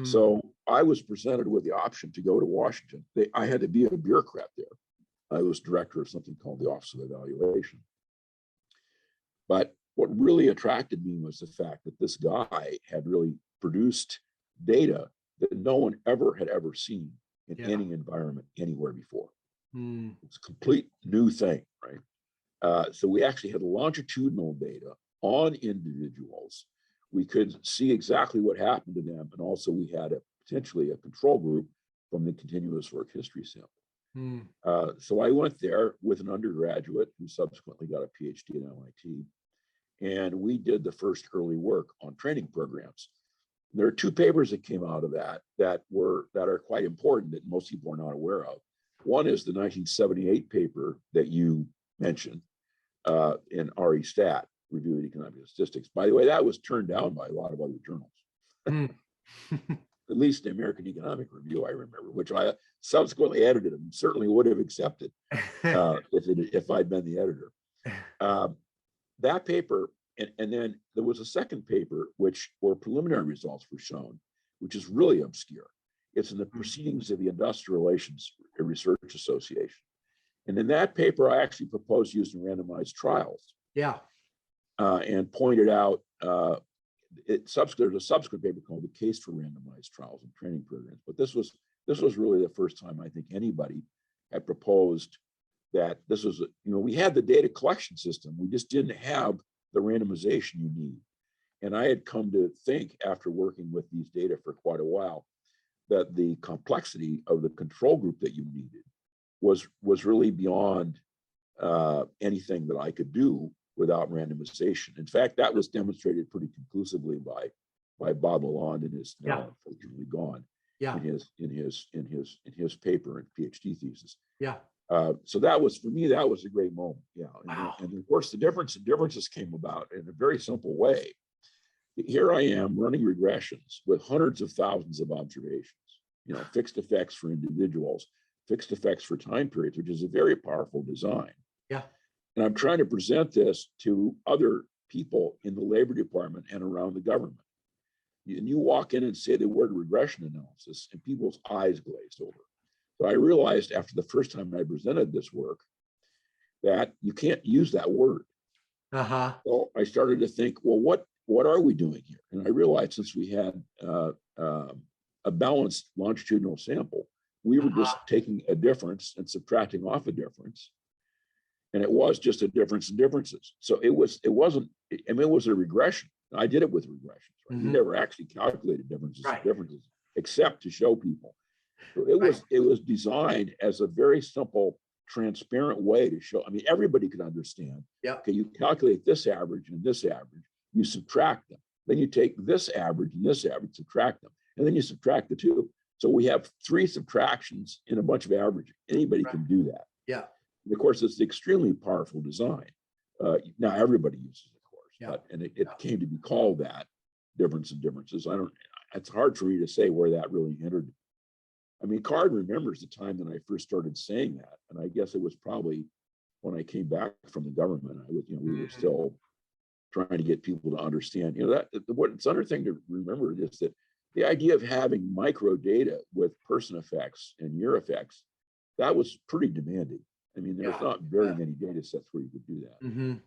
So I was presented with the option to go to Washington. I had to be a bureaucrat there. I was director of something called the Office of Evaluation. But what really attracted me was the fact that this guy had really produced data that no one had ever seen in any environment anywhere before. It's a complete new thing, right? So we actually had longitudinal data on individuals. We could see exactly what happened to them. And also we had potentially a control group from the continuous work history sample. So I went there with an undergraduate who subsequently got a PhD at MIT. And we did the first early work on training programs. There are two papers that came out of that are quite important that most people are not aware of. One is the 1978 paper that you mentioned in RE Stat, Review of Economic Statistics. By the way, that was turned down by a lot of other journals. At least the American Economic Review, I remember, which I subsequently edited and certainly would have accepted if I'd been the editor. That paper, and then there was a second paper where preliminary results were shown, which is really obscure. It's in the Proceedings of the Industrial Relations Research Association. And in that paper, I actually proposed using randomized trials. And pointed out, there's a subsequent paper called The Case for Randomized Trials and Training Programs. But this was really the first time I think anybody had proposed that this was, we had the data collection system. We just didn't have the randomization you need. And I had come to think, after working with these data for quite a while, that the complexity of the control group that you needed was really beyond anything that I could do without randomization. In fact, that was demonstrated pretty conclusively by Bob Lalonde in his now unfortunately gone in his paper and PhD thesis. So that was, for me, that was a great moment. And of course the differences came about in a very simple way. Here I am running regressions with hundreds of thousands of observations, fixed effects for individuals, fixed effects for time periods, which is a very powerful design. And I'm trying to present this to other people in the labor department and around the government. And you walk in and say the word regression analysis and people's eyes glazed over. So I realized after the first time I presented this work that you can't use that word. So I started to think, well, what are we doing here? And I realized since we had a balanced longitudinal sample, we were just taking a difference and subtracting off a difference. And it was just a difference in differences. So it was a regression. I did it with regressions. Right? We never actually calculated differences, except to show people. So it was designed as a very simple, transparent way to show. I mean, everybody could understand. Okay, you calculate this average and this average, you subtract them. Then you take this average and this average, subtract them, and then you subtract the two. So we have three subtractions in a bunch of averaging. Anybody can do that. And of course, it's an extremely powerful design. Now everybody uses it, of course, and it came to be called that, difference in differences. It's hard for me to say where that really entered. I mean, Card remembers the time that I first started saying that, and I guess it was probably when I came back from the government. We were still trying to get people to understand. It's another thing to remember is that the idea of having micro data with person effects and year effects, that was pretty demanding. I mean, there's not very many data sets where you could do that.